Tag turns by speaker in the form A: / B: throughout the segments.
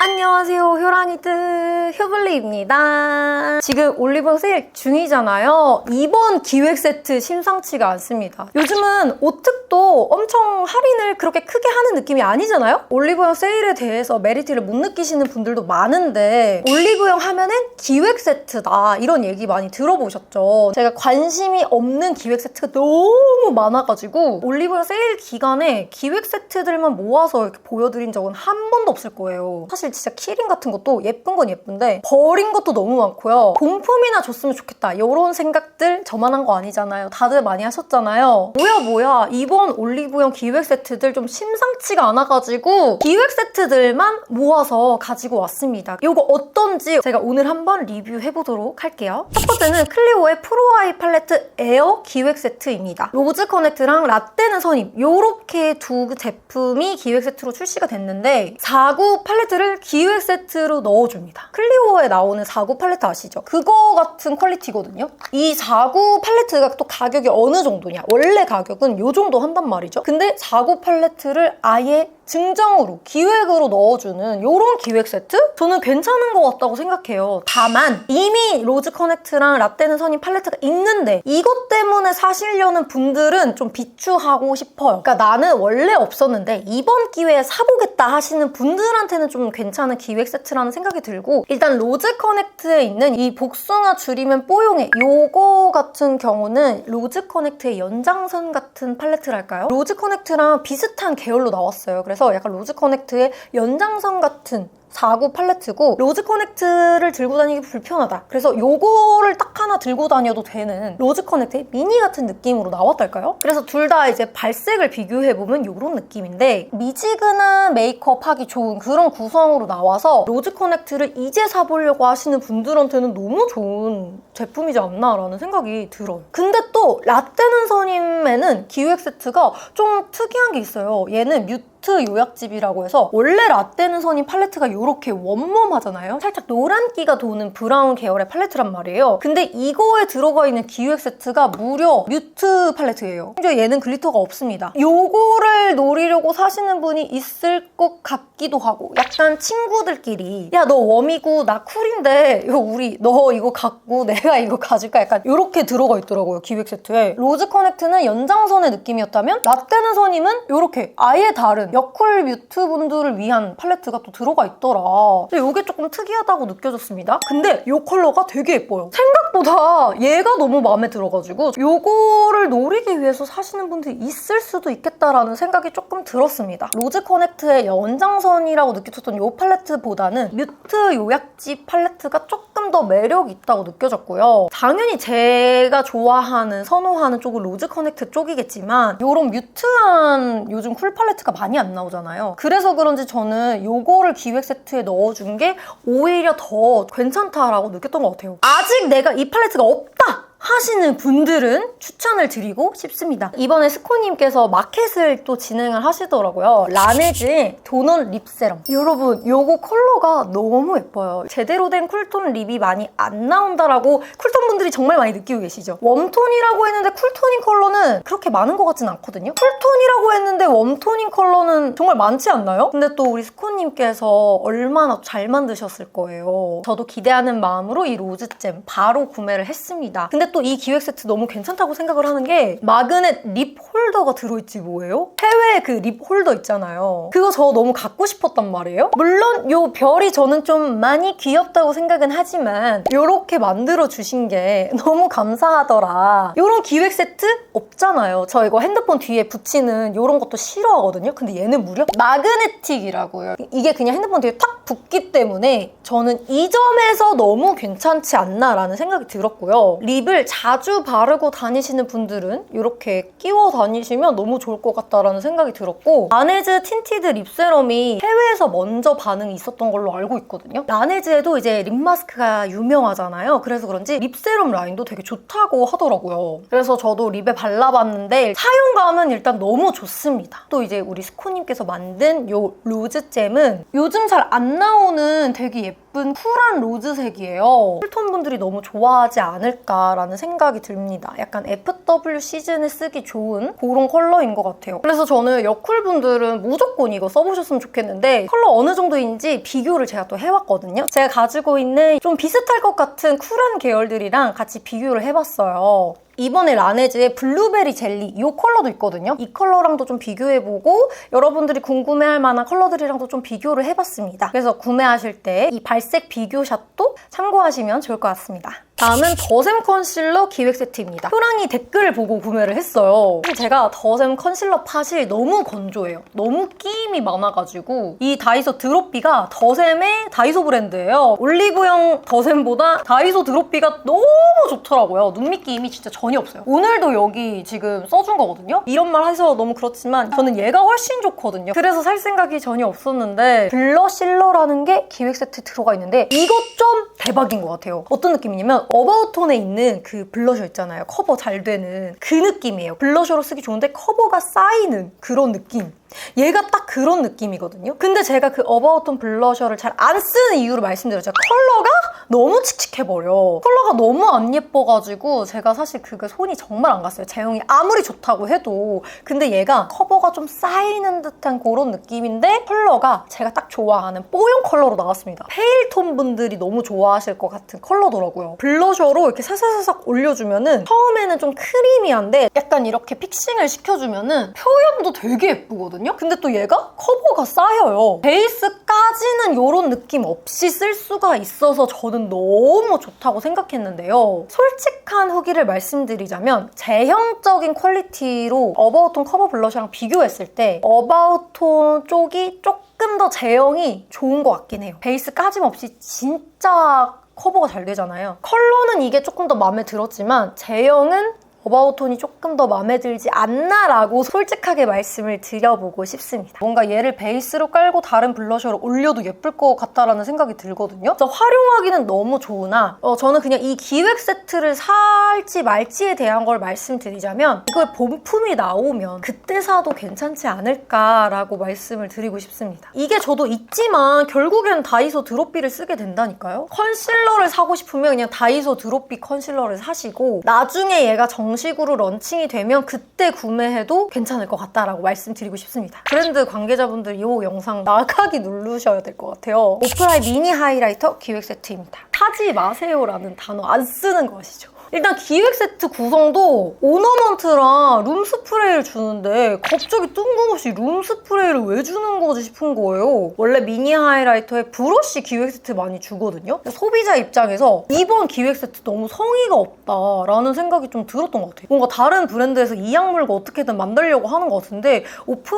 A: 안녕하세요, 효랑이들 효블리입니다. 지금 올리브영 세일 중이잖아요. 이번 기획 세트 심상치가 않습니다. 요즘은 오특도 엄청 할인을 그렇게 크게 하는 느낌이 아니잖아요? 올리브영 세일에 대해서 메리트를 못 느끼시는 분들도 많은데 올리브영 하면은 기획 세트다 이런 얘기 많이 들어보셨죠? 제가 관심이 없는 기획 세트가 너무 많아가지고 올리브영 세일 기간에 기획 세트들만 모아서 이렇게 보여드린 적은 한 번도 없을 거예요. 사실 진짜 키링 같은 것도 예쁜 건 예쁜데 버린 것도 너무 많고요. 공품이나 줬으면 좋겠다 이런 생각들 저만 한 거 아니잖아요. 다들 많이 하셨잖아요. 뭐야 이번 올리브영 기획 세트들 좀 심상치가 않아가지고 기획 세트들만 모아서 가지고 왔습니다. 이거 어떤지 제가 오늘 한번 리뷰해보도록 할게요. 첫 번째는 클리오의 프로아이 팔레트 에어 기획 세트입니다. 로즈 커넥트랑 라떼는 선임 이렇게 두 제품이 기획 세트로 출시가 됐는데 4구 팔레트를 기획 세트로 넣어줍니다. 클리오에 나오는 4구 팔레트 아시죠? 그거 같은 퀄리티거든요. 이 4구 팔레트가 또 가격이 어느 정도냐? 원래 가격은 이 정도 한단 말이죠. 근데 4구 팔레트를 아예 증정으로, 기획으로 넣어주는 이런 기획 세트? 저는 괜찮은 것 같다고 생각해요. 다만 이미 로즈 커넥트랑 라떼는 선임 팔레트가 있는데 이것 때문에 사시려는 분들은 좀 비추하고 싶어요. 그러니까 나는 원래 없었는데 이번 기회에 사보겠다 하시는 분들한테는 좀 괜찮은 기획 세트라는 생각이 들고, 일단 로즈 커넥트에 있는 이 복숭아 줄이면 뽀용해 요거 같은 경우는 로즈 커넥트의 연장선 같은 팔레트랄까요? 로즈 커넥트랑 비슷한 계열로 나왔어요. 그래서 약간 로즈 커넥트의 연장선 같은 4구 팔레트고, 로즈 커넥트를 들고 다니기 불편하다. 그래서 요거를 딱 하나 들고 다녀도 되는 로즈 커넥트의 미니 같은 느낌으로 나왔달까요? 그래서 둘 다 이제 발색을 비교해보면 요런 느낌인데 미지근한 메이크업 하기 좋은 그런 구성으로 나와서 로즈 커넥트를 이제 사보려고 하시는 분들한테는 너무 좋은 제품이지 않나라는 생각이 들어요. 근데 또 라떼는 선임에는 기획 세트가 좀 특이한 게 있어요. 얘는 뮤트 요약집이라고 해서 원래 라떼는 선임 팔레트가 이렇게 원몸하잖아요. 살짝 노란기가 도는 브라운 계열의 팔레트란 말이에요. 근데 이거에 들어가 있는 기획 세트가 무려 뮤트 팔레트예요. 심지어 얘는 글리터가 없습니다. 요거를 노리려고 사시는 분이 있을 것 같기도 하고, 약간 친구들끼리 야 너 웜이고 나 쿨인데 우리 너 이거 갖고 내가 이거 가질까? 약간 이렇게 들어가 있더라고요, 기획 세트에. 로즈 커넥트는 연장선의 느낌이었다면 라떼는 선임은 이렇게 아예 다른 여쿨 뮤트 분들을 위한 팔레트가 또 들어가 있더라. 근데 이게 조금 특이하다고 느껴졌습니다. 근데 이 컬러가 되게 예뻐요. 생각보다 얘가 너무 마음에 들어가지고 이거를 노리기 위해서 사시는 분들이 있을 수도 있겠다라는 생각이 조금 들었습니다. 로즈 커넥트의 연장선이라고 느껴졌던 이 팔레트보다는 뮤트 요약집 팔레트가 조금 더 매력이 있다고 느껴졌고요. 당연히 제가 좋아하는, 선호하는 쪽은 로즈 커넥트 쪽이겠지만 이런 뮤트한 요즘 쿨 팔레트가 많이 안 나오잖아요. 그래서 그런지 저는 요거를 기획 세트에 넣어준 게 오히려 더 괜찮다라고 느꼈던 것 같아요. 아직 내가 이 팔레트가 없다 하시는 분들은 추천을 드리고 싶습니다. 이번에 스코님께서 마켓을 또 진행을 하시더라고요. 라네즈의 도넛 립 세럼. 여러분, 요거 컬러가 너무 예뻐요. 제대로 된 쿨톤 립이 많이 안 나온다라고 쿨톤 분들이 정말 많이 느끼고 계시죠? 웜톤이라고 했는데 쿨톤인 컬러는 그렇게 많은 것 같진 않거든요? 쿨톤이라고 했는데 웜톤인 컬러는 정말 많지 않나요? 근데 또 우리 스코님께서 얼마나 잘 만드셨을 거예요. 저도 기대하는 마음으로 이 로즈잼 바로 구매를 했습니다. 근데 또 이 기획 세트 너무 괜찮다고 생각을 하는 게 마그넷 립 홀더가 들어있지 뭐예요? 해외 그 립 홀더 있잖아요. 그거 저 너무 갖고 싶었단 말이에요. 물론 요 별이 저는 좀 많이 귀엽다고 생각은 하지만 요렇게 만들어주신 게 너무 감사하더라. 요런 기획 세트 없잖아요. 저 이거 핸드폰 뒤에 붙이는 요런 것도 싫어하거든요. 근데 얘는 무려 마그네틱이라고요. 이게 그냥 핸드폰 뒤에 탁 붙기 때문에 저는 이 점에서 너무 괜찮지 않나라는 생각이 들었고요. 립을 자주 바르고 다니시는 분들은 이렇게 끼워 다니시면 너무 좋을 것 같다라는 생각이 들었고, 라네즈 틴티드 립 세럼이 해외에서 먼저 반응이 있었던 걸로 알고 있거든요. 라네즈에도 이제 립 마스크가 유명하잖아요. 그래서 그런지 립 세럼 라인도 되게 좋다고 하더라고요. 그래서 저도 립에 발라봤는데 사용감은 일단 너무 좋습니다. 또 이제 우리 스코님께서 만든 요 로즈잼은 요즘 잘 안 나오는 되게 예쁜 쿨한 로즈색이에요. 쿨톤 분들이 너무 좋아하지 않을까라는 생각이 듭니다. 약간 FW 시즌에 쓰기 좋은 그런 컬러인 것 같아요. 그래서 저는 여쿨 분들은 무조건 이거 써보셨으면 좋겠는데 컬러 어느 정도인지 비교를 제가 또 해왔거든요. 제가 가지고 있는 좀 비슷할 것 같은 쿨한 계열들이랑 같이 비교를 해봤어요. 이번에 라네즈의 블루베리 젤리 이 컬러도 있거든요. 이 컬러랑도 좀 비교해보고 여러분들이 궁금해할 만한 컬러들이랑도 좀 비교를 해봤습니다. 그래서 구매하실 때 이 발색 비교샷도 참고하시면 좋을 것 같습니다. 다음은 더샘 컨실러 기획 세트입니다. 효랑이 댓글을 보고 구매를 했어요. 제가 더샘 컨실러 팟이 너무 건조해요. 너무 끼임이 많아가지고 이 다이소 드롭비가 더샘의 다이소 브랜드예요. 올리브영 더샘보다 다이소 드롭비가 너무 좋더라고요. 눈밑 끼임이 진짜 전혀 없어요. 오늘도 여기 지금 써준 거거든요. 이런 말 하셔서 너무 그렇지만 저는 얘가 훨씬 좋거든요. 그래서 살 생각이 전혀 없었는데 블러실러라는 게 기획 세트 들어가 있는데 이것 좀 대박인 것 같아요. 어떤 느낌이냐면 어바웃톤에 있는 그 블러셔 있잖아요. 커버 잘 되는 그 느낌이에요. 블러셔로 쓰기 좋은데 커버가 쌓이는 그런 느낌. 얘가 딱 그런 느낌이거든요. 근데 제가 그 어바웃톤 블러셔를 잘 안 쓰는 이유를 말씀드렸죠. 컬러가 너무 칙칙해버려. 컬러가 너무 안 예뻐가지고 제가 사실 그게 손이 정말 안 갔어요. 제형이 아무리 좋다고 해도. 근데 얘가 커버가 좀 쌓이는 듯한 그런 느낌인데 컬러가 제가 딱 좋아하는 뽀용 컬러로 나왔습니다. 페일톤 분들이 너무 좋아하실 것 같은 컬러더라고요. 블러셔로 이렇게 사사사삭 올려주면은 처음에는 좀 크리미한데 약간 이렇게 픽싱을 시켜주면은 표현도 되게 예쁘거든요. 근데 또 얘가 커버가 쌓여요. 베이스까지는 이런 느낌 없이 쓸 수가 있어서 저는 너무 좋다고 생각했는데요. 솔직한 후기를 말씀드리자면 제형적인 퀄리티로 어바웃톤 커버 블러셔랑 비교했을 때 어바웃톤 쪽이 조금 더 제형이 좋은 것 같긴 해요. 베이스 까짐없이 진짜 커버가 잘 되잖아요. 컬러는 이게 조금 더 마음에 들었지만 제형은 어바웃톤이 조금 더 마음에 들지 않나라고 솔직하게 말씀을 드려보고 싶습니다. 뭔가 얘를 베이스로 깔고 다른 블러셔를 올려도 예쁠 것 같다라는 생각이 들거든요. 그래서 활용하기는 너무 좋으나 저는 그냥 이 기획 세트를 살지 말지에 대한 걸 말씀드리자면 이걸 본품이 나오면 그때 사도 괜찮지 않을까라고 말씀을 드리고 싶습니다. 이게 저도 있지만 결국엔 다이소 드롭비를 쓰게 된다니까요. 컨실러를 사고 싶으면 그냥 다이소 드롭비 컨실러를 사시고 나중에 얘가 정식으로 런칭이 되면 그때 구매해도 괜찮을 것 같다라고 말씀드리고 싶습니다. 브랜드 관계자분들 이 영상 나가기 누르셔야 될 것 같아요. 오프라이 미니 하이라이터 기획 세트입니다. 사지 마세요라는 단어 안 쓰는 거 아시죠? 일단 기획 세트 구성도 오너먼트랑 룸 스프레이를 주는데 갑자기 뜬금없이 룸 스프레이를 왜 주는 거지 싶은 거예요. 원래 미니 하이라이터에 브러쉬 기획 세트 많이 주거든요. 소비자 입장에서 이번 기획 세트 너무 성의가 없다라는 생각이 좀 들었던 것 같아요. 뭔가 다른 브랜드에서 이 약물과 어떻게든 만들려고 하는 것 같은데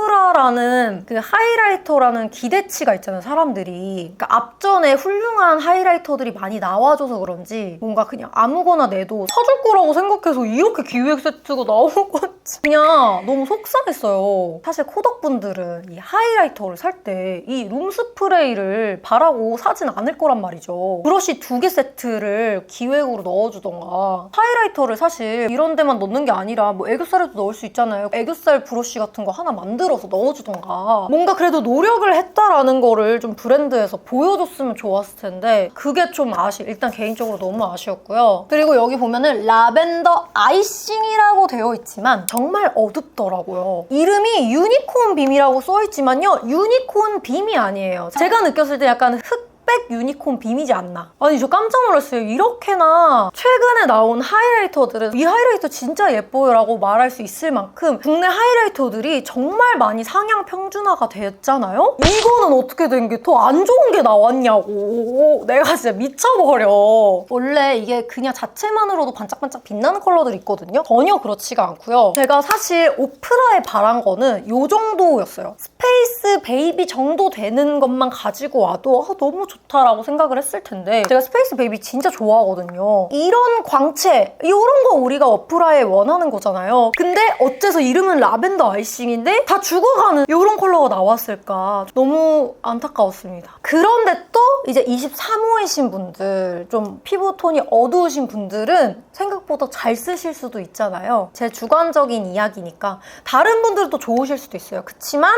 A: 오프라라는 그 하이라이터라는 기대치가 있잖아요, 사람들이. 그러니까 앞전에 훌륭한 하이라이터들이 많이 나와줘서 그런지 뭔가 그냥 아무거나 내도 사줄 거라고 생각해서 이렇게 기획 세트가 나온 건지 그냥 너무 속상했어요. 사실 코덕분들은 이 하이라이터를 살 때 이 룸 스프레이를 바라고 사진 않을 거란 말이죠. 브러쉬 2개 세트를 기획으로 넣어주던가 하이라이터를 사실 이런 데만 넣는 게 아니라 뭐 애교살에도 넣을 수 있잖아요. 애교살 브러쉬 같은 거 하나 만들어서 넣어주던가 뭔가 그래도 노력을 했다라는 거를 좀 브랜드에서 보여줬으면 좋았을 텐데 그게 좀 일단 개인적으로 너무 아쉬웠고요. 그리고 여기 보면은 라벤더 아이싱이라고 되어 있지만 정말 어둡더라고요. 이름이 유니콘 빔이라고 써있지만요. 유니콘 빔이 아니에요. 제가 느꼈을 때 약간 흑백 유니콘 빔이지 않나. 아니 저 깜짝 놀랐어요. 이렇게나 최근에 나온 하이라이터들은 이 하이라이터 진짜 예뻐요 라고 말할 수 있을 만큼 국내 하이라이터들이 정말 많이 상향 평준화가 됐잖아요. 이거는 어떻게 된 게 더 안 좋은 게 나왔냐고. 내가 진짜 미쳐버려. 원래 이게 그냥 자체만으로도 반짝반짝 빛나는 컬러들이 있거든요. 전혀 그렇지가 않고요. 제가 사실 오프라에 바란 거는 이 정도였어요. 스페이스 베이비 정도 되는 것만 가지고 와도 너무 좋다라고 생각을 했을 텐데 제가 스페이스 베이비 진짜 좋아하거든요. 이런 광채, 이런 거 우리가 오프라에 원하는 거잖아요. 근데 어째서 이름은 라벤더 아이싱인데 다 죽어가는 이런 컬러가 나왔을까. 너무 안타까웠습니다. 그런데 또 이제 23호이신 분들, 좀 피부톤이 어두우신 분들은 생각보다 잘 쓰실 수도 있잖아요. 제 주관적인 이야기니까 다른 분들도 좋으실 수도 있어요. 그치만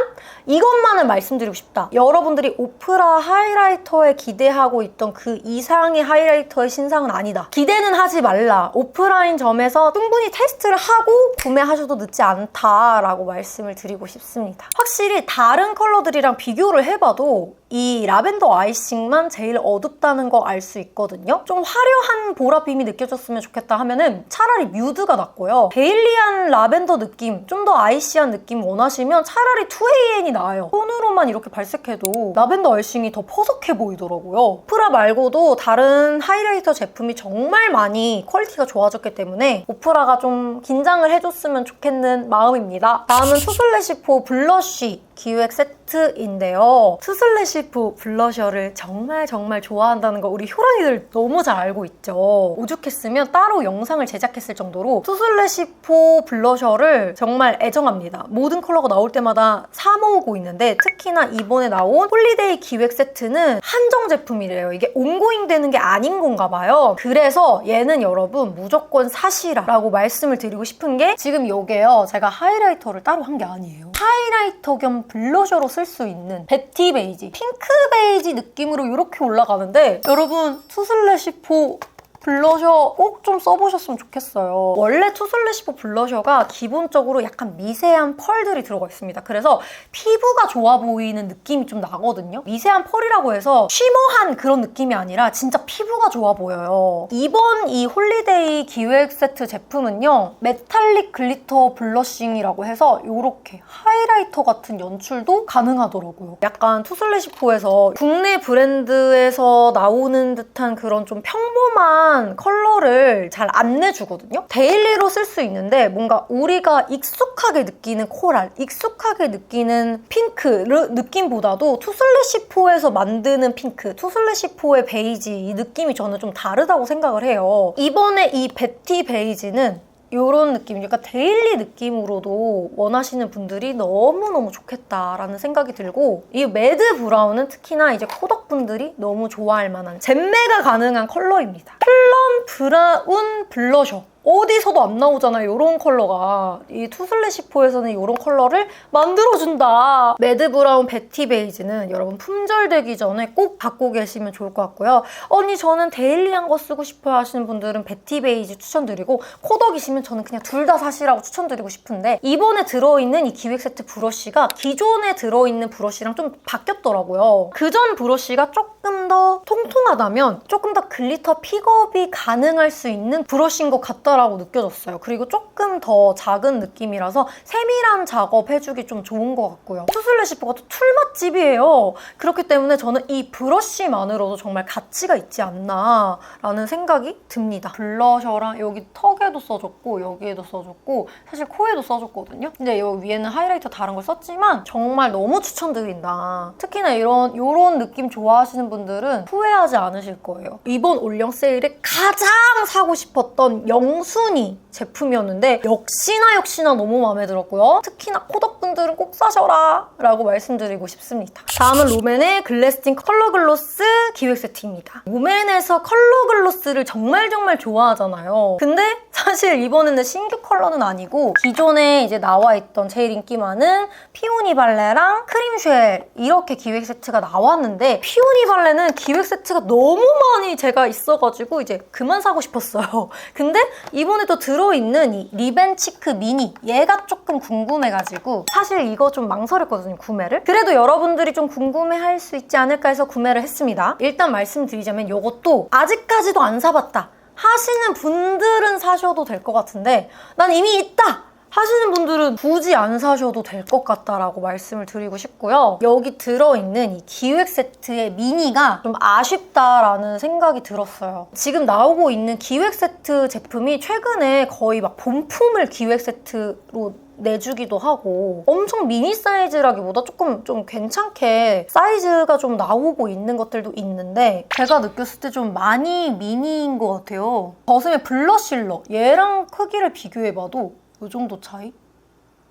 A: 이것만을 말씀드리고 싶다. 여러분들이 오프라 하이라이터에 기대하고 있던 그 이상의 하이라이터의 신상은 아니다. 기대는 하지 말라. 오프라인 점에서 충분히 테스트를 하고 구매하셔도 늦지 않다라고 말씀을 드리고 싶습니다. 확실히 다른 컬러들이랑 비교를 해봐도 이 라벤더 아이싱만 제일 어둡다는 거 알 수 있거든요. 좀 화려한 보랏빛이 느껴졌으면 좋겠다 하면은 차라리 뮤드가 낫고요. 데일리한 라벤더 느낌, 좀 더 아이시한 느낌 원하시면 차라리 2AN이 나아요. 손으로만 이렇게 발색해도 라벤더 아이싱이 더 퍼석해 보이더라고요. 오프라 말고도 다른 하이라이터 제품이 정말 많이 퀄리티가 좋아졌기 때문에 오프라가 좀 긴장을 해줬으면 좋겠는 마음입니다. 다음은 투슬래시포 블러쉬 기획 세트인데요. 투슬래시포 블러셔를 정말 좋아한다는 거 우리 효랑이들 너무 잘 알고 있죠. 오죽했으면 따로 영상을 제작했을 정도로 투슬래시포 블러셔를 정말 애정합니다. 모든 컬러가 나올 때마다 사 모으고 있는데 특히나 이번에 나온 홀리데이 기획 세트는 한정 제품이래요. 이게 온고잉 되는 게 아닌 건가 봐요. 그래서 얘는 여러분 무조건 사시라 라고 말씀을 드리고 싶은 게 지금 이게요. 제가 하이라이터를 따로 한 게 아니에요. 하이라이터 겸 블러셔로 쓸 수 있는 베티 베이지, 핑크 베이지 느낌으로 이렇게 올라가는데 여러분 투슬래시포 블러셔 꼭 좀 써보셨으면 좋겠어요. 원래 투슬래시포 블러셔가 기본적으로 약간 미세한 펄들이 들어가 있습니다. 그래서 피부가 좋아 보이는 느낌이 좀 나거든요. 미세한 펄이라고 해서 쉬머한 그런 느낌이 아니라 진짜 피부가 좋아 보여요. 이번 이 홀리데이 기획 세트 제품은요. 메탈릭 글리터 블러싱이라고 해서 이렇게 하이라이터 같은 연출도 가능하더라고요. 약간 투슬래시포에서 국내 브랜드에서 나오는 듯한 그런 좀 평범한 컬러를 잘 안 내주거든요. 데일리로 쓸 수 있는데 뭔가 우리가 익숙하게 느끼는 코랄, 익숙하게 느끼는 핑크 느낌보다도 투슬래시포에서 만드는 핑크, 투슬래시포의 베이지 이 느낌이 저는 좀 다르다고 생각을 해요. 이번에 이 베티 베이지는 이런 느낌, 약간 데일리 느낌으로도 원하시는 분들이 너무너무 좋겠다라는 생각이 들고 이 매드 브라운은 특히나 이제 코덕분들이 너무 좋아할 만한 젬매가 가능한 컬러입니다. 플럼 브라운 블러셔. 어디서도 안 나오잖아요. 이런 컬러가. 이 투슬래시포에서는 이런 컬러를 만들어준다. 매드 브라운 베티 베이지는 여러분 품절되기 전에 꼭 갖고 계시면 좋을 것 같고요. 언니 저는 데일리한 거 쓰고 싶어요 하시는 분들은 베티 베이지 추천드리고 코덕이시면 저는 그냥 둘 다 사시라고 추천드리고 싶은데 이번에 들어있는 이 기획 세트 브러쉬가 기존에 들어있는 브러쉬랑 좀 바뀌었더라고요. 그전 브러쉬가 조금 더 통통하다면 조금 더 글리터 픽업이 가능할 수 있는 브러쉬인 것 같더라고요. 라고 느껴졌어요. 그리고 조금 더 작은 느낌이라서 세밀한 작업 해주기 좀 좋은 것 같고요. 투슬래시포가 또 툴맛집이에요. 그렇기 때문에 저는 이 브러쉬만으로도 정말 가치가 있지 않나 라는 생각이 듭니다. 블러셔랑 여기 턱에도 써줬고 여기에도 써줬고 사실 코에도 써줬거든요. 근데 여기 위에는 하이라이터 다른 걸 썼지만 정말 너무 추천드린다. 특히나 이런 느낌 좋아하시는 분들은 후회하지 않으실 거예요. 이번 올영 세일에 가장 사고 싶었던 순위 제품이었는데 역시나 너무 마음에 들었고요. 특히나 코덕분들은 꼭 사셔라 라고 말씀드리고 싶습니다. 다음은 롬앤의 글래스틴 컬러 글로스 기획 세트입니다. 롬앤에서 컬러 글로스를 정말 좋아하잖아요. 근데 사실 이번에는 신규 컬러는 아니고 기존에 이제 나와 있던 제일 인기 많은 피오니 발레랑 크림쉘 이렇게 기획 세트가 나왔는데 피오니 발레는 기획 세트가 너무 많이 제가 있어가지고 이제 그만 사고 싶었어요. 근데 이번에 또 들어있는 이 리벤치크 미니 얘가 조금 궁금해가지고 사실 이거 좀 망설였거든요, 구매를. 그래도 여러분들이 좀 궁금해할 수 있지 않을까 해서 구매를 했습니다. 일단 말씀드리자면 이것도 아직까지도 안 사봤다 하시는 분들은 사셔도 될 것 같은데 난 이미 있다! 하시는 분들은 굳이 안 사셔도 될 것 같다라고 말씀을 드리고 싶고요. 여기 들어있는 이 기획 세트의 미니가 좀 아쉽다라는 생각이 들었어요. 지금 나오고 있는 기획 세트 제품이 최근에 거의 막 본품을 기획 세트로 내주기도 하고 엄청 미니 사이즈라기보다 조금 좀 괜찮게 사이즈가 좀 나오고 있는 것들도 있는데 제가 느꼈을 때 좀 많이 미니인 것 같아요. 버스의 블러실러 얘랑 크기를 비교해봐도 이 정도 차이?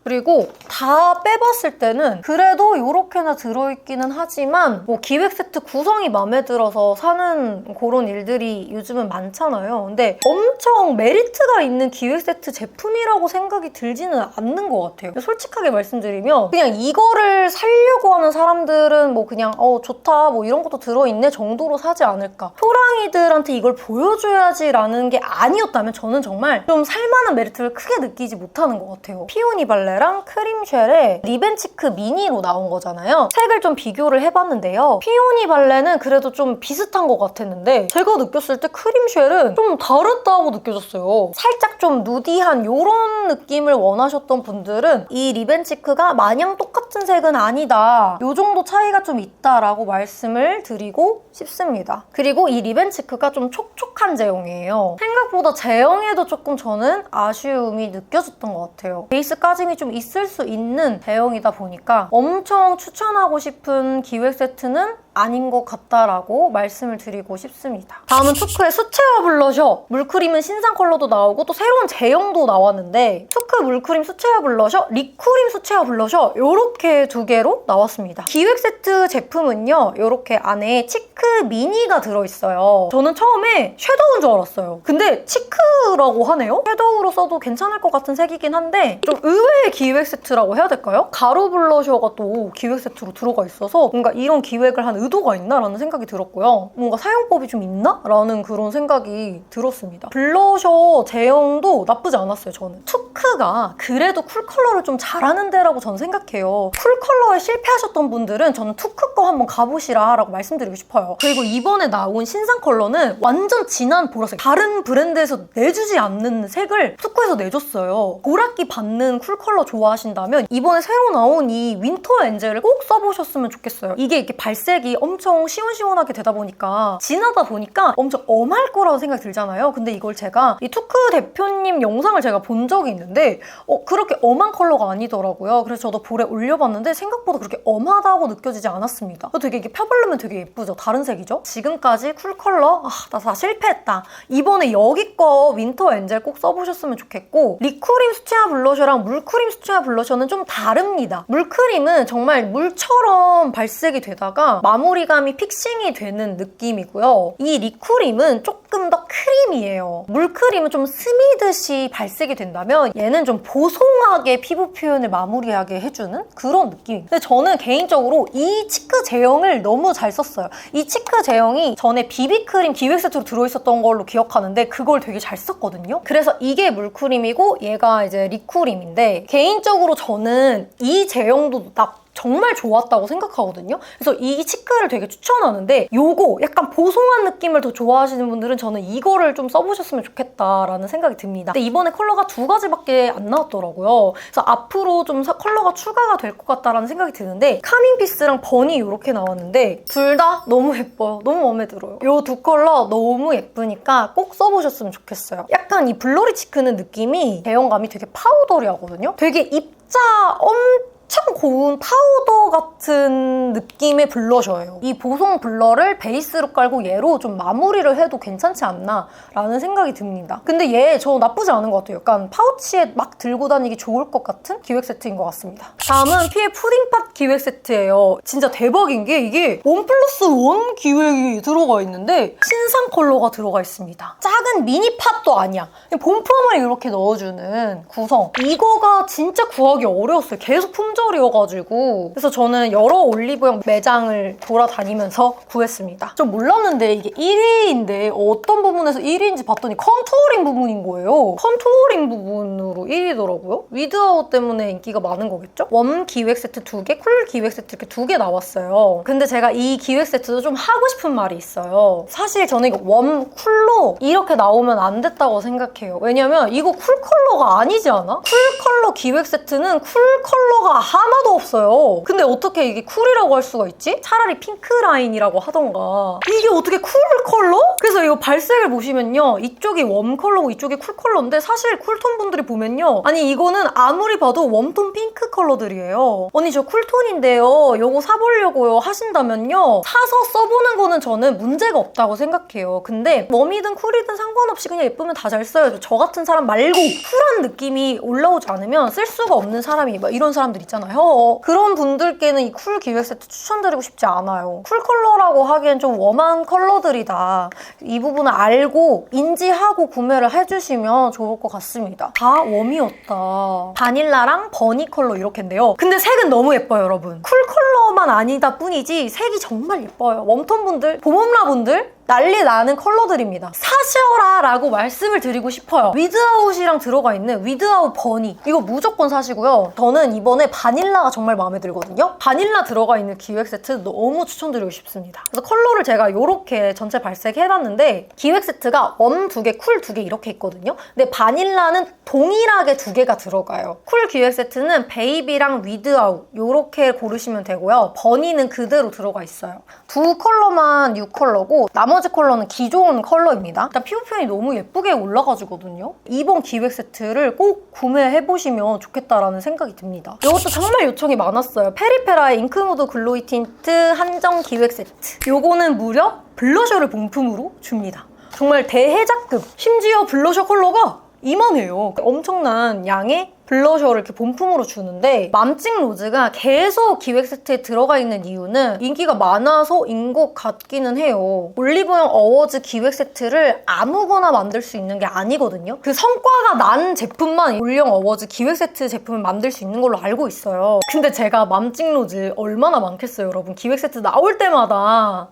A: 그리고 다 빼봤을 때는 그래도 이렇게나 들어있기는 하지만 뭐 기획 세트 구성이 마음에 들어서 사는 그런 일들이 요즘은 많잖아요. 근데 엄청 메리트가 있는 기획 세트 제품이라고 생각이 들지는 않는 것 같아요. 솔직하게 말씀드리면 그냥 이거를 사려고 하는 사람들은 뭐 그냥 좋다 뭐 이런 것도 들어있네 정도로 사지 않을까. 호랑이들한테 이걸 보여줘야지라는 게 아니었다면 저는 정말 좀 살만한 메리트를 크게 느끼지 못하는 것 같아요. 피오니 발레랑 크림쉘의 리벤치크 미니로 나온 거잖아요. 색을 좀 비교를 해봤는데요. 피오니 발레는 그래도 좀 비슷한 것 같았는데 제가 느꼈을 때 크림쉘은 좀 다르다고 느껴졌어요. 살짝 좀 누디한 이런 느낌을 원하셨던 분들은 이 리벤치크가 마냥 똑같은 색은 아니다. 이 정도 차이가 좀 있다라고 말씀을 드리고 싶습니다. 그리고 이 리벤치크가 좀 촉촉한 제형이에요. 생각보다 제형에도 조금 저는 아쉬움이 느껴졌던 것 같아요. 베이스 까짐이 좀 있을 수 있는 제형이다 보니까 엄청 추천하고 싶은 기획 세트는 아닌 것 같다라고 말씀을 드리고 싶습니다. 다음은 투크의 수채화 블러셔. 물크림은 신상 컬러도 나오고 또 새로운 제형도 나왔는데 투크 물크림 수채화 블러셔, 리쿠림 수채화 블러셔 이렇게 두 개로 나왔습니다. 기획 세트 제품은요. 이렇게 안에 치크 미니가 들어있어요. 저는 처음에 섀도우인 줄 알았어요. 근데 치크라고 하네요? 섀도우로 써도 괜찮을 것 같은 색이긴 한데 좀 의외의 기획 세트라고 해야 될까요? 가루 블러셔가 또 기획 세트로 들어가 있어서 뭔가 이런 기획을 한 의도가 있나? 라는 생각이 들었고요. 뭔가 사용법이 좀 있나? 라는 그런 생각이 들었습니다. 블러셔 제형도 나쁘지 않았어요, 저는. 투크가 그래도 쿨 컬러를 좀 잘하는 데라고 저는 생각해요. 쿨 컬러에 실패하셨던 분들은 저는 투크 거 한번 가보시라 라고 말씀드리고 싶어요. 그리고 이번에 나온 신상 컬러는 완전 진한 보라색. 다른 브랜드에서 내주지 않는 색을 투크에서 내줬어요. 보랏기 받는 쿨 컬러 좋아하신다면 이번에 새로 나온 이 윈터 엔젤을 꼭 써보셨으면 좋겠어요. 이게 이렇게 발색이 엄청 시원시원하게 되다 보니까 진하다 보니까 엄청 엄할 거라고 생각이 들잖아요. 근데 이걸 제가 이 투크 대표님 영상을 제가 본 적이 있는데 그렇게 엄한 컬러가 아니더라고요. 그래서 저도 볼에 올려봤는데 생각보다 그렇게 엄하다고 느껴지지 않았습니다. 되게 이게 펴바르면 되게 예쁘죠? 다른 색이죠? 지금까지 쿨 컬러 나 다 실패했다. 이번에 여기 거 윈터 엔젤 꼭 써보셨으면 좋겠고 리쿠림 수채화 블러셔랑 물크림 수채화 블러셔는 좀 다릅니다. 물크림은 정말 물처럼 발색이 되다가 마무리감이 픽싱이 되는 느낌이고요. 이 리쿠림은 조금 더 크림이에요. 물크림은 좀 스미듯이 발색이 된다면 얘는 좀 보송하게 피부 표현을 마무리하게 해주는 그런 느낌입니다. 근데 저는 개인적으로 이 치크 제형을 너무 잘 썼어요. 이 치크 제형이 전에 비비크림 기획 세트로 들어있었던 걸로 기억하는데 그걸 되게 잘 썼거든요. 그래서 이게 물크림이고 얘가 이제 리쿠림인데 개인적으로 저는 이 제형도 정말 좋았다고 생각하거든요. 그래서 이 치크를 되게 추천하는데 요거 약간 보송한 느낌을 더 좋아하시는 분들은 저는 이거를 좀 써보셨으면 좋겠다라는 생각이 듭니다. 근데 이번에 컬러가 2가지밖에 안 나왔더라고요. 그래서 앞으로 좀 컬러가 추가가 될 것 같다라는 생각이 드는데 카밍피스랑 버니 이렇게 나왔는데 둘 다 너무 예뻐요. 너무 마음에 들어요. 요 두 컬러 너무 예쁘니까 꼭 써보셨으면 좋겠어요. 약간 이 블러리 치크는 느낌이 제형감이 되게 파우더리하거든요. 되게 입자 엄청 고운 파우더 같은 느낌의 블러셔예요. 이 보송 블러를 베이스로 깔고 얘로 좀 마무리를 해도 괜찮지 않나 라는 생각이 듭니다. 근데 얘 저 나쁘지 않은 것 같아요. 약간 파우치에 막 들고 다니기 좋을 것 같은 기획 세트인 것 같습니다. 다음은 피에 푸딩팟 기획 세트예요. 진짜 대박인 게 이게 1+1 기획이 들어가 있는데 신상 컬러가 들어가 있습니다. 작은 미니 팟도 아니야. 본품을 이렇게 넣어주는 구성. 이거가 진짜 구하기 어려웠어요. 계속 품절이어가지고. 그래서 저는 여러 올리브영 매장을 돌아다니면서 구했습니다. 좀 몰랐는데 이게 1위인데 어떤 부분에서 1위인지 봤더니 컨투어링 부분인 거예요. 컨투어링 부분으로 1위더라고요. 위드아웃 때문에 인기가 많은 거겠죠? 웜 기획 세트 2개, 쿨 기획 세트 이렇게 2개 나왔어요. 근데 제가 이 기획 세트도 좀 하고 싶은 말이 있어요. 사실 저는 이거 웜 쿨로 이렇게 나오면 안 됐다고 생각해요. 왜냐면 이거 쿨 컬러가 아니지 않아? 쿨 컬러 기획 세트는 쿨 컬러가 하나도 없어요. 근데 어떻게 이게 쿨이라고 할 수가 있지? 차라리 핑크 라인이라고 하던가. 이게 어떻게 쿨 컬러? 그래서 이 발색을 보시면요, 이쪽이 웜 컬러고 이쪽이 쿨 컬러인데 사실 쿨톤 분들이 보면요, 아니 이거는 아무리 봐도 웜톤 핑크 컬러들이에요. 언니 저 쿨톤인데요, 요거 사보려고요 하신다면요, 사서 써보는 거는 저는 문제가 없다고 생각해요. 근데 웜이든 쿨이든 상관없이 그냥 예쁘면 다 잘 써요. 저 같은 사람 말고 쿨한 느낌이 올라오지 않으면 쓸 수가 없는 사람이 막 이런 사람들 있잖아요. 그런 분들께는 이 쿨 기획 세트 추천드리고 싶지 않아요. 쿨 컬러라고 하기엔 좀 웜한 컬러들이다. 이 부분을 알고 인지하고 구매를 해주시면 좋을 것 같습니다. 다 웜이었다. 바닐라랑 버니 컬러 이렇게인데요. 근데 색은 너무 예뻐요, 여러분. 쿨 컬러만 아니다 뿐이지 색이 정말 예뻐요. 웜톤 분들, 봄웜라 분들 난리 나는 컬러들입니다. 사셔라 라고 말씀을 드리고 싶어요. 위드아웃이랑 들어가 있는 위드아웃 버니, 이거 무조건 사시고요. 저는 이번에 바닐라가 정말 마음에 들거든요. 바닐라 들어가 있는 기획 세트 너무 추천드리고 싶습니다. 그래서 컬러를 제가 이렇게 전체 발색해놨는데 기획 세트가 웜 2개, 쿨 2개 이렇게 있거든요. 근데 바닐라는 동일하게 2개가 들어가요. 쿨 기획 세트는 베이비랑 위드아웃 이렇게 고르시면 되고요. 버니는 그대로 들어가 있어요. 두 컬러만 뉴 컬러고 나머지 컬러는 기존 컬러입니다. 일단 피부 표현이 너무 예쁘게 올라가지거든요. 이번 기획 세트를 꼭 구매해보시면 좋겠다라는 생각이 듭니다. 이것도 정말 요청이 많았어요. 페리페라의 잉크무드 글로이 틴트 한정 기획 세트. 요거는 무려 블러셔를 본품으로 줍니다. 정말 대혜자급. 심지어 블러셔 컬러가 이만해요. 엄청난 양의 블러셔를 이렇게 본품으로 주는데, 맘찍 로즈가 계속 기획 세트에 들어가 있는 이유는 인기가 많아서인 것 같기는 해요. 올리브영 어워즈 기획 세트를 아무거나 만들 수 있는 게 아니거든요. 그 성과가 난 제품만 올리브영 어워즈 기획 세트 제품을 만들 수 있는 걸로 알고 있어요. 근데 제가 맘찍 로즈 얼마나 많겠어요, 여러분. 기획 세트 나올 때마다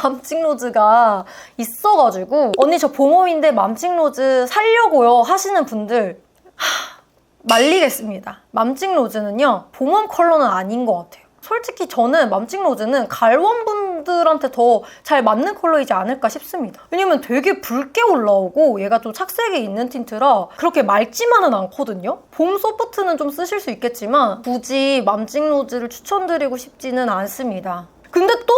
A: 맘찍 로즈가 있어가지고 언니 저 봄웜인데 맘찍 로즈 살려고요 하시는 분들 말리겠습니다. 맘찍 로즈는요, 봄웜 컬러는 아닌 것 같아요. 솔직히 저는 맘찍 로즈는 가을웜 분들한테 더 잘 맞는 컬러이지 않을까 싶습니다. 왜냐면 되게 붉게 올라오고 얘가 좀 착색이 있는 틴트라 그렇게 맑지만은 않거든요. 봄 소프트는 좀 쓰실 수 있겠지만 굳이 맘찍 로즈를 추천드리고 싶지는 않습니다. 근데 또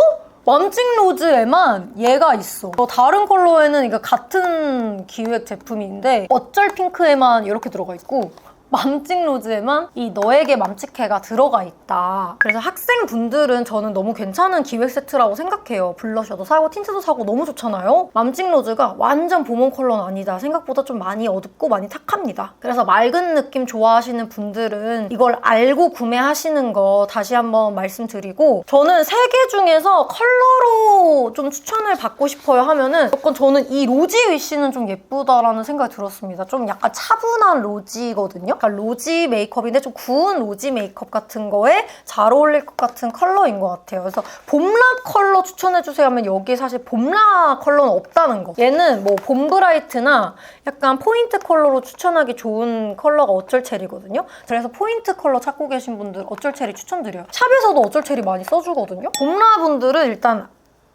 A: 맘찍 로즈에만 얘가 있어. 다른 컬러에는 이거 같은 기획 제품인데 어쩔 핑크에만 이렇게 들어가 있고 맘찍 로즈에만 이 너에게 맘찍해가 들어가 있다. 그래서 학생분들은 저는 너무 괜찮은 기획 세트라고 생각해요. 블러셔도 사고 틴트도 사고 너무 좋잖아요. 맘찍 로즈가 완전 봄웜 컬러는 아니다. 생각보다 좀 많이 어둡고 많이 탁합니다. 그래서 맑은 느낌 좋아하시는 분들은 이걸 알고 구매하시는 거 다시 한번 말씀드리고, 저는 3개 중에서 컬러로 좀 추천을 받고 싶어요 하면은 무조건 저는 이 로지 위시는 좀 예쁘다라는 생각이 들었습니다. 좀 약간 차분한 로지거든요. 약간 로지 메이크업인데 좀 구운 로지 메이크업 같은 거에 잘 어울릴 것 같은 컬러인 것 같아요. 그래서 봄라 컬러 추천해주세요 하면 여기에 사실 봄라 컬러는 없다는 거. 얘는 뭐 봄브라이트나 약간 포인트 컬러로 추천하기 좋은 컬러가 어쩔체리거든요. 그래서 포인트 컬러 찾고 계신 분들 어쩔체리 추천드려요. 샵에서도 어쩔체리 많이 써주거든요. 봄라 분들은 일단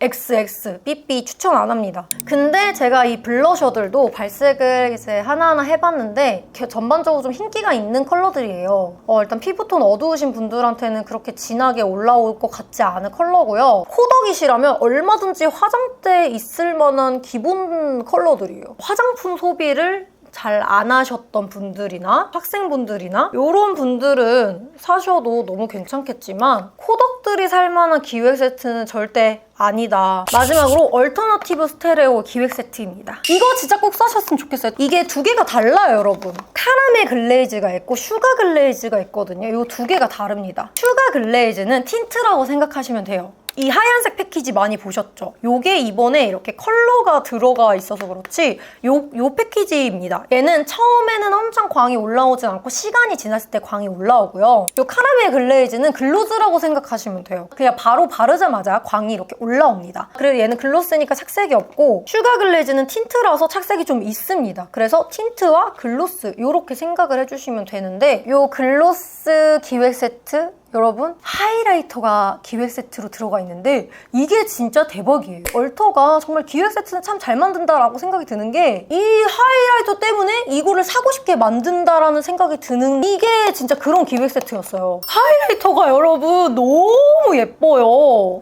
A: XX, 삐삐 추천 안 합니다. 근데 제가 이 블러셔들도 발색을 이제 하나하나 해봤는데 전반적으로 좀 흰기가 있는 컬러들이에요. 일단 피부톤 어두우신 분들한테는 그렇게 진하게 올라올 것 같지 않은 컬러고요. 코덕이시라면 얼마든지 화장대에 있을 만한 기본 컬러들이에요. 화장품 소비를 잘 안 하셨던 분들이나 학생분들이나 이런 분들은 사셔도 너무 괜찮겠지만 코덕들이 살만한 기획 세트는 절대 아니다. 마지막으로 얼터너티브 스테레오 기획 세트입니다. 이거 진짜 꼭 사셨으면 좋겠어요. 이게 2개가 달라요, 여러분. 카라멜 글레이즈가 있고 슈가 글레이즈가 있거든요. 이 2개가 다릅니다. 슈가 글레이즈는 틴트라고 생각하시면 돼요. 이 하얀색 패키지 많이 보셨죠? 요게 이번에 이렇게 컬러가 들어가 있어서 그렇지 요 패키지입니다. 얘는 처음에는 엄청 광이 올라오진 않고 시간이 지났을 때 광이 올라오고요. 요 카라멜 글레이즈는 글로즈라고 생각하시면 돼요. 그냥 바로 바르자마자 광이 이렇게 올라옵니다. 그리고 얘는 글로스니까 착색이 없고 슈가 글레이즈는 틴트라서 착색이 좀 있습니다. 그래서 틴트와 글로스 이렇게 생각을 해주시면 되는데 요 글로스 기획 세트 여러분, 하이라이터가 기획 세트로 들어가 있는데 이게 진짜 대박이에요. 얼터가 정말 기획 세트는 참 잘 만든다라고 생각이 드는 게 이 하이라이터 때문에 이거를 사고 싶게 만든다라는 생각이 드는 이게 진짜 그런 기획 세트였어요. 하이라이터가 여러분 너무 예뻐요.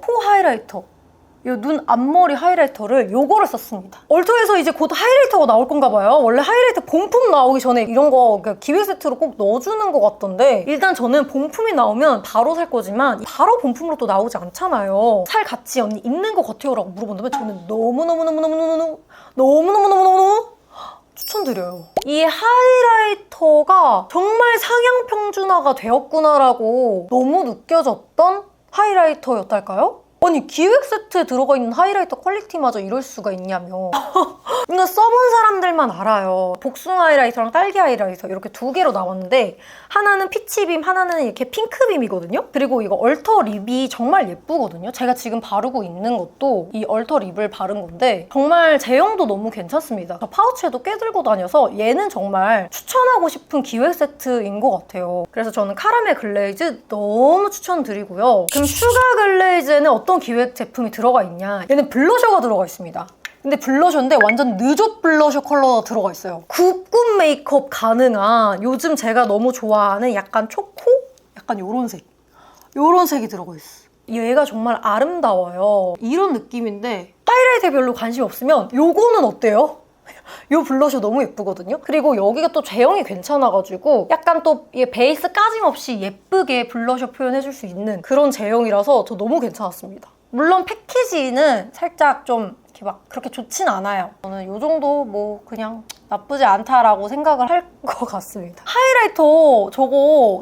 A: 코 하이라이터. 이 눈 앞머리 하이라이터를 요거를 썼습니다. 얼터에서 이제 곧 하이라이터가 나올 건가 봐요. 원래 하이라이터 본품 나오기 전에 이런 거 기획 세트로 꼭 넣어주는 것 같던데 일단 저는 본품이 나오면 바로 살 거지만 바로 본품으로 또 나오지 않잖아요. 살 같이 언니 있는 거 같아요? 라고 물어본다면 저는 너무너무너무너무너무 추천드려요. 이 하이라이터가 정말 상향 평준화가 되었구나라고 너무 느껴졌던 하이라이터였달까요? 아니 기획 세트에 들어가 있는 하이라이터 퀄리티마저 이럴 수가 있냐며. 이거 써본 사람들만 알아요. 복숭아 하이라이터랑 딸기 하이라이터 이렇게 두 개로 나왔는데 하나는 피치빔, 하나는 이렇게 핑크빔이거든요. 그리고 이거 얼터 립이 정말 예쁘거든요. 제가 지금 바르고 있는 것도 이 얼터 립을 바른 건데 정말 제형도 너무 괜찮습니다. 저 파우치에도 꽤 들고 다녀서 얘는 정말 추천하고 싶은 기획 세트인 것 같아요. 그래서 저는 카라멜 글레이즈 너무 추천드리고요. 그럼 슈가 글레이즈에는 어떤 기획 제품이 들어가 있냐? 얘는 블러셔가 들어가 있습니다. 근데 블러셔인데 완전 느조 블러셔 컬러가 들어가 있어요. 굿굿 메이크업 가능한 요즘 제가 너무 좋아하는 약간 초코? 약간 요런 색. 요런 색이 들어가 있어. 얘가 정말 아름다워요. 이런 느낌인데 하이라이트에 별로 관심 없으면 요거는 어때요? 요 블러셔 너무 예쁘거든요? 그리고 여기가 또 제형이 괜찮아가지고 약간 또 베이스 까짐없이 예쁘게 블러셔 표현해줄 수 있는 그런 제형이라서 저 너무 괜찮았습니다. 물론 패키지는 살짝 좀 이렇게 막 그렇게 좋진 않아요. 저는 요 정도 뭐 그냥 나쁘지 않다라고 생각을 할 것 같습니다. 하이라이터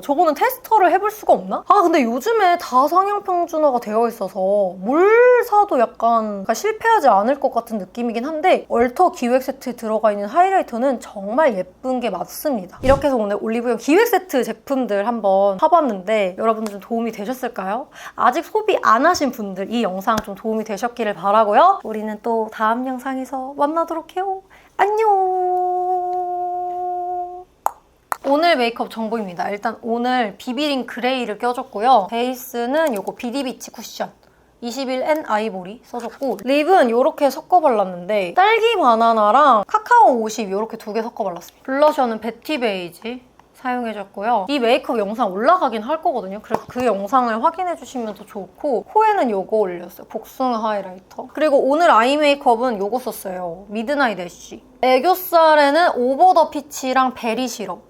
A: 저거는 테스터를 해볼 수가 없나? 아 근데 요즘에 다 상향 평준화가 되어 있어서 뭘 사도 약간 실패하지 않을 것 같은 느낌이긴 한데 얼터 기획 세트에 들어가 있는 하이라이터는 정말 예쁜 게 맞습니다. 이렇게 해서 오늘 올리브영 기획 세트 제품들 한번 사봤는데 여러분들 좀 도움이 되셨을까요? 아직 소비 안 하신 분들 이 영상 좀 도움이 되셨기를 바라고요. 우리는 또 다음 영상에서 만나도록 해요. 안녕. 오늘 메이크업 정보입니다. 일단 오늘 비비링 그레이를 껴줬고요. 베이스는 요거 비디비치 쿠션 21N 아이보리 써줬고 립은 이렇게 섞어 발랐는데 딸기 바나나랑 카카오 50 이렇게 두 개 섞어 발랐습니다. 블러셔는 베티 베이지 사용해줬고요. 이 메이크업 영상 올라가긴 할 거거든요. 그래서 그 영상을 확인해주시면 더 좋고 코에는 요거 올렸어요. 복숭아 하이라이터. 그리고 오늘 아이 메이크업은 요거 썼어요. 미드나잇 애쉬. 애교살에는 오버 더 피치랑 베리 시럽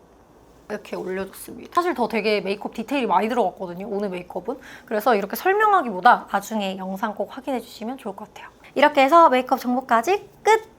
A: 이렇게 올려줬습니다. 사실 더 되게 메이크업 디테일이 많이 들어갔거든요. 오늘 메이크업은. 그래서 이렇게 설명하기보다 나중에 영상 꼭 확인해주시면 좋을 것 같아요. 이렇게 해서 메이크업 정보까지 끝!